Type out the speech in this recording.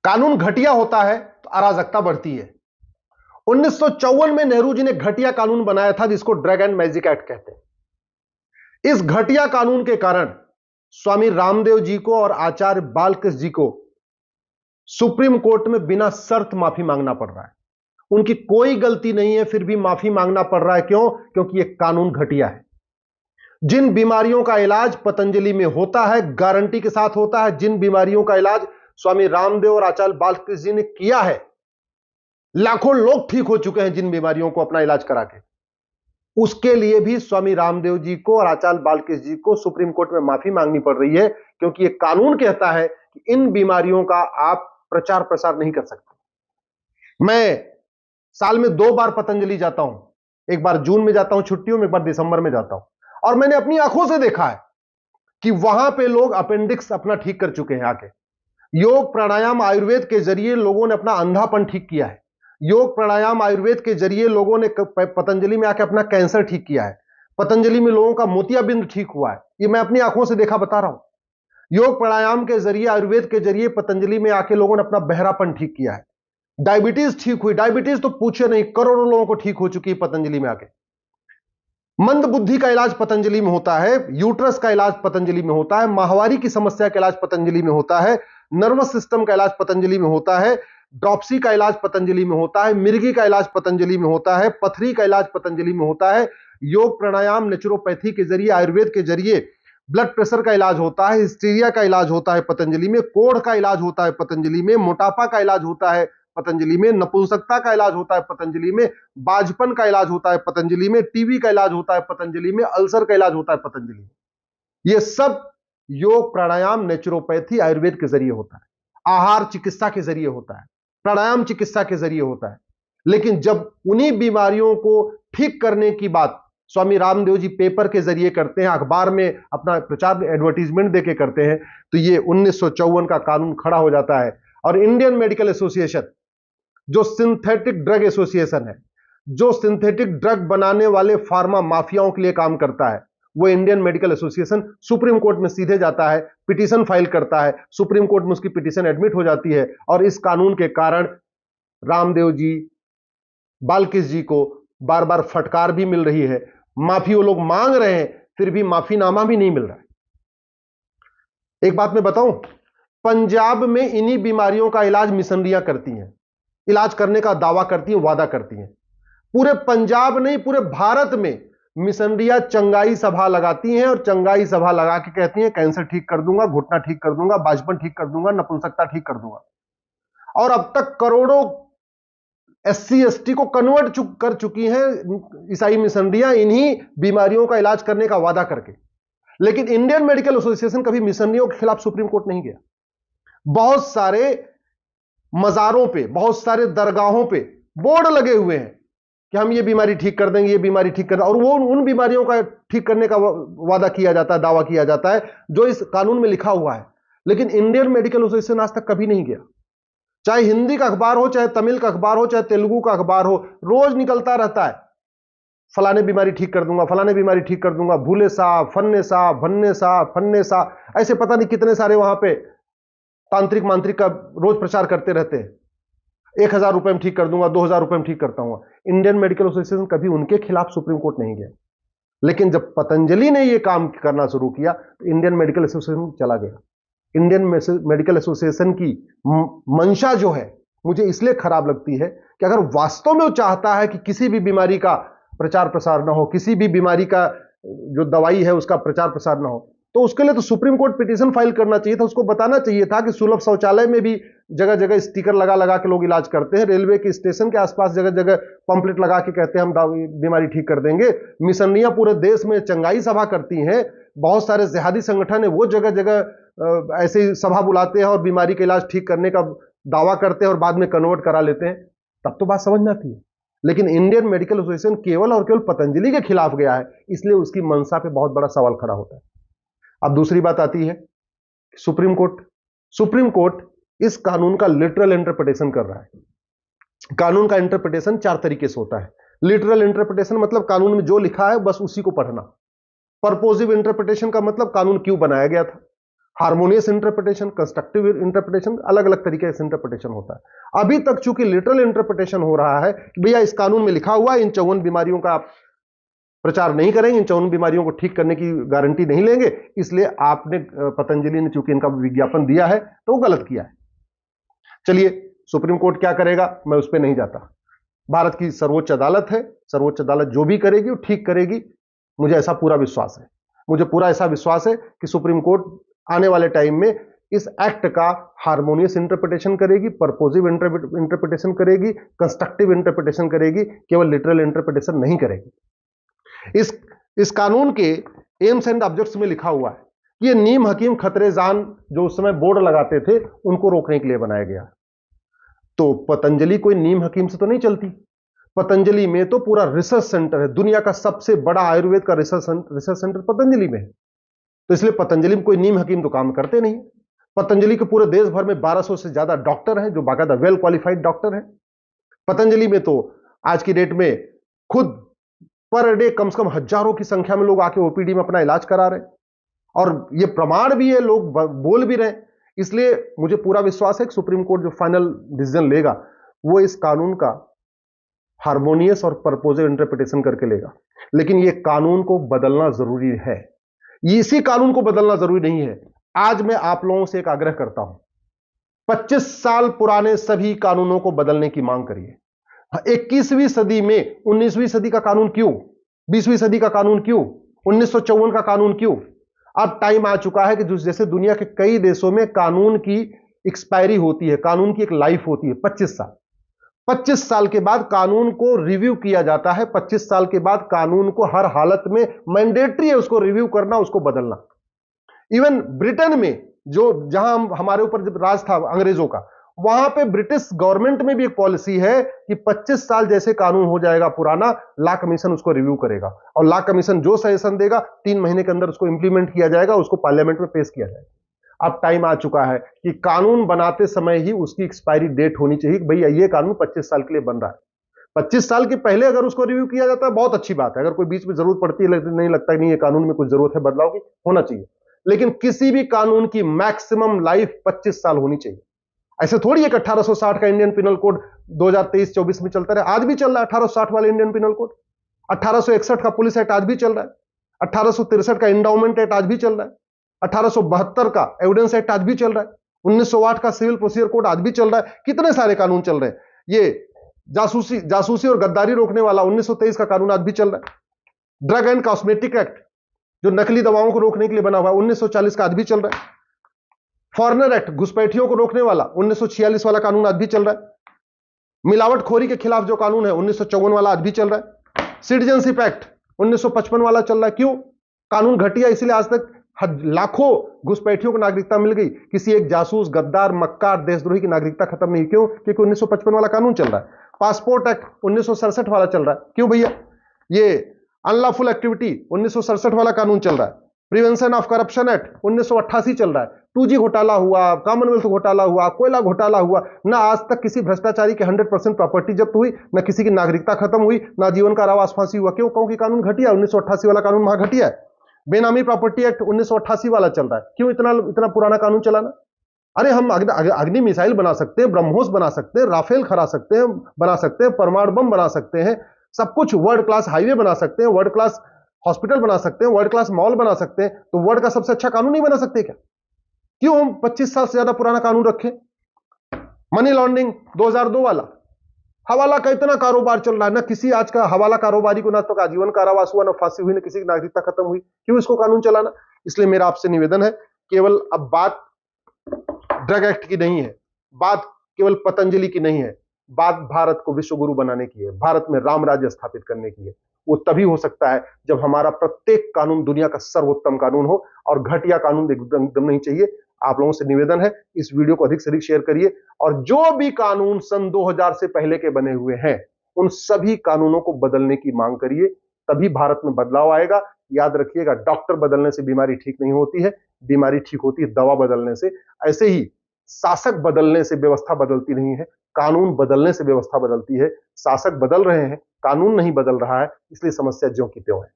कानून घटिया होता है तो अराजकता बढ़ती है। 1954 में नेहरू जी ने घटिया कानून बनाया था जिसको ड्रग एंड मैजिक एक्ट कहते हैं। इस घटिया कानून के कारण स्वामी रामदेव जी को और आचार्य बालकृष्ण जी को सुप्रीम कोर्ट में बिना शर्त माफी मांगना पड़ रहा है। उनकी कोई गलती नहीं है, फिर भी माफी मांगना पड़ रहा है। क्यों? क्योंकि यह कानून घटिया है। जिन बीमारियों का इलाज पतंजलि में होता है, गारंटी के साथ होता है, जिन बीमारियों का इलाज स्वामी रामदेव और आचार्य बालकृष्ण जी ने किया है, लाखों लोग ठीक हो चुके हैं जिन बीमारियों को अपना इलाज करा के, उसके लिए भी स्वामी रामदेव जी को और आचार्य बालकृष्ण जी को सुप्रीम कोर्ट में माफी मांगनी पड़ रही है, क्योंकि यह कानून कहता है कि इन बीमारियों का आप प्रचार प्रसार नहीं कर सकते। मैं साल में 2 बार पतंजलि जाता हूं, एक बार जून में जाता हूं छुट्टियों में, एक बार दिसंबर में जाता हूं, और मैंने अपनी आंखों से देखा है कि वहां पे लोग अपेंडिक्स अपना ठीक कर चुके हैं आके। योग प्राणायाम आयुर्वेद के जरिए लोगों ने अपना अंधापन ठीक किया है। योग प्राणायाम आयुर्वेद के जरिए लोगों ने पतंजलि में आके अपना कैंसर ठीक किया है। पतंजलि में लोगों का मोतियाबिंद ठीक हुआ है। ये मैं अपनी आंखों से देखा बता रहा हूं। योग प्राणायाम के जरिए, आयुर्वेद के जरिए पतंजलि में आके लोगों ने अपना बहरापन ठीक किया है। डायबिटीज ठीक हुई, डायबिटीज तो पूछे नहीं, करोड़ों लोगों को ठीक हो चुकी है पतंजलि में आके। मंद बुद्धि का इलाज पतंजलि में होता है, यूट्रस का इलाज पतंजलि में होता है, माहवारी की समस्या का इलाज पतंजलि में होता है, नर्वस सिस्टम का इलाज पतंजलि में होता है, ड्रॉप्सी का इलाज पतंजलि में होता है, मिर्गी का इलाज पतंजलि में होता है, पथरी का इलाज पतंजलि में होता है। योग प्राणायाम नेचुरोपैथी के जरिए, आयुर्वेद के जरिए ब्लड प्रेशर का इलाज होता है, हिस्टीरिया का इलाज होता है पतंजलि में, कोढ़ का इलाज होता है पतंजलि में, मोटापा का इलाज होता है पतंजलि में, नपुंसकता का इलाज होता है पतंजलि में, बाजपन का इलाज होता है पतंजलि में, टीबी का इलाज होता है पतंजलि में, अल्सर का इलाज होता है पतंजलि में। यह सब योग प्राणायाम नेचुरोपैथी आयुर्वेद के जरिए होता है, आहार चिकित्सा के जरिए होता है, प्राणायाम चिकित्सा के जरिए होता है। लेकिन जब उन्हीं बीमारियों को ठीक करने की बात स्वामी रामदेव जी पेपर के जरिए करते हैं, अखबार में अपना प्रचार एडवर्टीजमेंट देके करते हैं, तो ये 1954 का कानून खड़ा हो जाता है। और इंडियन मेडिकल एसोसिएशन, जो सिंथेटिक ड्रग एसोसिएशन है, जो सिंथेटिक ड्रग बनाने वाले फार्मा माफियाओं के लिए काम करता है, वो Indian medical association supreme court में सीधे जाता है, पिटीशन फाइल करता है, सुप्रीम कोर्ट में उसकी पिटीशन एडमिट हो जाती है, और इस कानून के कारण रामदेव जी, बालकृष्ण जी को बार बार फटकार भी मिल रही है, माफी वो लोग मांग रहे हैं, फिर भी माफीनामा भी नहीं मिल रहा है। एक बात मैं बताऊं, पंजाब में इन्हीं बीमारियों का इलाज मिशनरियां करती हैं, इलाज करने का दावा करती हैं, वादा करती हैं। पूरे पंजाब नहीं, पूरे भारत में मिशनरियां चंगाई सभा लगाती हैं, और चंगाई सभा लगा के कहती हैं कैंसर ठीक कर दूंगा, घुटना ठीक कर दूंगा, बाजपन ठीक कर दूंगा, नपुंसकता ठीक कर दूंगा। और अब तक करोड़ों एससी एसटी को कन्वर्ट कर चुकी हैं ईसाई मिशनरियां, इन्हीं बीमारियों का इलाज करने का वादा करके। लेकिन इंडियन मेडिकल एसोसिएशन कभी मिशनरियों के खिलाफ सुप्रीम कोर्ट नहीं गया। बहुत सारे मजारों पे, बहुत सारे दरगाहों पे बोर्ड लगे हुए हैं कि हम ये बीमारी ठीक कर देंगे, ये बीमारी ठीक कर देंगे, और वो उन बीमारियों का ठीक करने का वादा किया जाता है, दावा किया जाता है, जो इस कानून में लिखा हुआ है। लेकिन इंडियन मेडिकल एसोसिएशन आज तक कभी नहीं गया। चाहे हिंदी का अखबार हो, चाहे तमिल का अखबार हो, चाहे तेलुगु का अखबार हो, रोज निकलता रहता है, फलाने बीमारी ठीक कर दूंगा, फलाने बीमारी ठीक कर दूंगा, भूले साहब, फन्ने साहब, भन्ने साहब, फन्ने साहब, ऐसे पता नहीं कितने सारे वहां पे तांत्रिक मांत्रिक का रोज प्रचार करते रहते हैं। 1000 रुपए में ठीक कर दूंगा, 2000 रुपए में ठीक करता हूं। इंडियन मेडिकल एसोसिएशन कभी उनके खिलाफ सुप्रीम कोर्ट नहीं गया। लेकिन जब पतंजलि ने यह काम करना शुरू किया तो इंडियन मेडिकल एसोसिएशन चला गया। इंडियन मेडिकल एसोसिएशन की मंशा जो है मुझे इसलिए खराब लगती है कि अगर वास्तव में वो चाहता है कि किसी भी बीमारी का प्रचार प्रसार ना हो, किसी भी बीमारी का जो दवाई है उसका प्रचार प्रसार ना हो, तो उसके लिए तो सुप्रीम कोर्ट पिटीशन फाइल करना चाहिए था। उसको बताना चाहिए था कि सुलभ शौचालय में भी जगह जगह स्टिकर लगा लगा के लोग इलाज करते हैं, रेलवे के स्टेशन के आसपास जगह जगह पंपलेट लगा के कहते हैं हम बीमारी ठीक कर देंगे। मिशनरियां पूरे देश में चंगाई सभा करती हैं, बहुत सारे जिहादी संगठन है वो जगह जगह ऐसे सभा बुलाते हैं और बीमारी का इलाज ठीक करने का दावा करते हैं और बाद में कन्वर्ट करा लेते हैं, तब तो बात समझ में आती है। लेकिन इंडियन मेडिकल एसोसिएशन केवल और केवल पतंजलि के खिलाफ गया है, इसलिए उसकी मंशा पे बहुत बड़ा सवाल खड़ा होता है। अब दूसरी बात आती है सुप्रीम कोर्ट। सुप्रीम कोर्ट इस कानून का लिटरल इंटरप्रिटेशन कर रहा है। कानून का इंटरप्रिटेशन 4 तरीके से होता है। लिटरल इंटरप्रिटेशन मतलब कानून में जो लिखा है बस उसी को पढ़ना। पर्पोजिव इंटरप्रिटेशन का मतलब कानून क्यों बनाया गया था। हार्मोनियस इंटरप्रिटेशन, कंस्ट्रक्टिव इंटरप्रिटेशन, अलग अलग तरीके से इंटरप्रिटेशन होता है। अभी तक चूंकि लिटरल इंटरप्रिटेशन हो रहा है कि भैया इस कानून में लिखा हुआ है इन 54 बीमारियों का आप प्रचार नहीं करेंगे, इन 54 बीमारियों को ठीक करने की गारंटी नहीं लेंगे, इसलिए आपने, पतंजलि ने चूंकि इनका विज्ञापन दिया है तो वो गलत किया है। चलिए सुप्रीम कोर्ट क्या करेगा मैं उस पर नहीं जाता। भारत की सर्वोच्च अदालत है, सर्वोच्च अदालत जो भी करेगी वो ठीक करेगी, मुझे ऐसा पूरा विश्वास है। मुझे पूरा ऐसा विश्वास है कि सुप्रीम कोर्ट आने वाले टाइम में इस एक्ट का हार्मोनियस इंटरप्रिटेशन करेगी, पर्पोजिव इंटरप्रिटेशन करेगी, कंस्ट्रक्टिव इंटरप्रिटेशन करेगी, केवल लिटरल इंटरप्रिटेशन नहीं करेगी। इस कानून के एम्स एंड ऑब्जेक्ट्स में लिखा हुआ है कि ये नीम हकीम खतरे जान जो उस समय बोर्ड लगाते थे उनको रोकने के लिए बनाया गया। तो पतंजलि कोई नीम हकीम से तो नहीं चलती, पतंजलि में तो पूरा रिसर्च सेंटर है, दुनिया का सबसे बड़ा आयुर्वेद का रिसर्च सेंटर पतंजलि में है। तो इसलिए पतंजलि में कोई नीम हकीम तो काम करते नहीं। पतंजलि के पूरे देश भर में 1200 से ज्यादा डॉक्टर हैं जो बाकायदा वेल क्वालिफाइड डॉक्टर हैं। पतंजलि में तो आज की डेट में खुद पर डे कम से कम हजारों की संख्या में लोग आके ओपीडी में अपना इलाज करा रहे हैं, और ये प्रमाण भी है, लोग बोल भी रहे हैं। इसलिए मुझे पूरा विश्वास है कि सुप्रीम कोर्ट जो फाइनल डिसीजन लेगा वो इस कानून का हार्मोनियस और पर्पोजिव इंटरप्रिटेशन करके लेगा। लेकिन ये कानून को बदलना जरूरी है, इसी कानून को बदलना जरूरी नहीं है। आज मैं आप लोगों से एक आग्रह करता हूं, 25 साल पुराने सभी कानूनों को बदलने की मांग करिए। 21वीं सदी में 19वीं सदी का कानून क्यों, 20वीं सदी का कानून क्यों, 1954 का कानून क्यों? अब टाइम आ चुका है कि जैसे दुनिया के कई देशों में कानून की एक्सपायरी होती है, कानून की एक लाइफ होती है 25 साल। 25 साल के बाद कानून को रिव्यू किया जाता है। 25 साल के बाद कानून को हर हालत में मैंडेटरी है उसको रिव्यू करना, उसको बदलना। इवन ब्रिटेन में जो जहां हमारे ऊपर जब राज था अंग्रेजों का, वहां पे ब्रिटिश गवर्नमेंट में भी एक पॉलिसी है कि 25 साल जैसे कानून हो जाएगा पुराना, लॉ कमीशन उसको रिव्यू करेगा, और लॉ कमीशन जो सजेशन देगा 3 महीने के अंदर उसको इंप्लीमेंट किया जाएगा, उसको पार्लियामेंट में पेश किया जाएगा। अब टाइम आ चुका है कि कानून बनाते समय ही उसकी एक्सपायरी डेट होनी चाहिए कि भैया ये कानून 25 साल के लिए बन रहा है। 25 साल के पहले अगर उसको रिव्यू किया जाता है बहुत अच्छी बात है, अगर कोई बीच में जरूरत पड़ती है, नहीं लगता नहीं ये कानून में कुछ जरूरत है बदलाव की, होना चाहिए। लेकिन किसी भी कानून की मैक्सिमम लाइफ 25 साल होनी चाहिए। ऐसे थोड़ी है कि 1860 का इंडियन पिनल कोड 2023-24 में चलता रहे, आज भी चल रहा है 1860 वाला इंडियन पिनल कोड। 1861 का पुलिस एक्ट आज भी चल रहा है, 1863 का इंडाउमेंट एक्ट आज भी चल रहा है, 1872 का एविडेंस एक्ट आज भी चल रहा है, 1908 का सिविल प्रोसीजर कोड आज भी चल रहा है। कितने सारे कानून चल रहे हैं। ये जासूसी और गद्दारी रोकने वाला 1923 का कानून आज भी चल रहा है। ड्रग एंड कॉस्मेटिक एक्ट जो नकली दवाओं को रोकने के लिए बना हुआ है 1940 का आज भी चल रहा है। फॉरेनर एक्ट घुसपैठियों को रोकने वाला 1946 वाला कानून आज भी चल रहा है। मिलावटखोरी के खिलाफ जो कानून है 1954 वाला आज भी चल रहा है। सिटीजनशिप एक्ट 1955 वाला चल रहा है। क्यों? कानून घटिया इसलिए आज तक लाखों घुसपैठियों को नागरिकता मिल गई, किसी एक जासूस, गद्दार, मक्कार, देशद्रोही की नागरिकता खत्म नहीं। क्यों? क्योंकि 1955 वाला कानून चल रहा है। पासपोर्ट एक्ट 1967 वाला चल रहा है। क्यों भैया? ये अनलॉफुल एक्टिविटी 1967 वाला कानून चल रहा है। प्रिवेंशन ऑफ करप्शन एक्ट 1988 चल रहा है। 2G घोटाला हुआ, कॉमनवेल्थ घोटाला हुआ, कोयला घोटाला हुआ, ना आज तक किसी भ्रष्टाचारी के 100% प्रॉपर्टी जब्त हुई, ना किसी की नागरिकता खत्म हुई, ना जीवन कारावास फांसी हुआ। क्यों? क्योंकि कानून घटिया, 1988 वाला कानून वहां घटिया है। बेनामी प्रॉपर्टी एक्ट 1988 वाला चल रहा है। क्यों इतना पुराना कानून चलाना? अरे हम अग्नि मिसाइल बना सकते हैं, ब्रह्मोस बना सकते हैं, राफेल खरा सकते हैं, बना सकते हैं, परमाणु बम बना सकते हैं, सब कुछ, वर्ल्ड क्लास हाईवे बना सकते हैं, वर्ल्ड क्लास हॉस्पिटल बना सकते हैं, वर्ल्ड क्लास मॉल बना सकते हैं, तो वर्ल्ड का सबसे अच्छा कानून नहीं बना सकते क्या? क्यों हम 25 साल से ज्यादा पुराना कानून रखें? मनी लॉन्ड्रिंग 2002 वाला, हवाला का इतना कारोबार चल रहा है, ना किसी आज का हवाला कारोबारी को ना तो आजीवन कारावास हुआ, ना फांसी हुई, ना किसी की नागरिकता खत्म हुई। क्यों इसको कानून चलाना? इसलिए मेरा आपसे निवेदन है, केवल अब बात ड्रग एक्ट की नहीं है, बात केवल पतंजलि की नहीं है, बात भारत को विश्व गुरु बनाने की है, भारत में राम राज्य स्थापित करने की है। वो तभी हो सकता है जब हमारा प्रत्येक कानून दुनिया का सर्वोत्तम कानून हो, और घटिया कानून एकदम नहीं चाहिए। आप लोगों से निवेदन है, इस वीडियो को अधिक से अधिक शेयर करिए, और जो भी कानून सन 2000 से पहले के बने हुए हैं उन सभी कानूनों को बदलने की मांग करिए, तभी भारत में बदलाव आएगा। याद रखिएगा, डॉक्टर बदलने से बीमारी ठीक नहीं होती है, बीमारी ठीक होती है दवा बदलने से। ऐसे ही शासक बदलने से व्यवस्था बदलती नहीं है, कानून बदलने से व्यवस्था बदलती है। शासक बदल रहे हैं, कानून नहीं बदल रहा है, इसलिए समस्या ज्यों की त्यों है।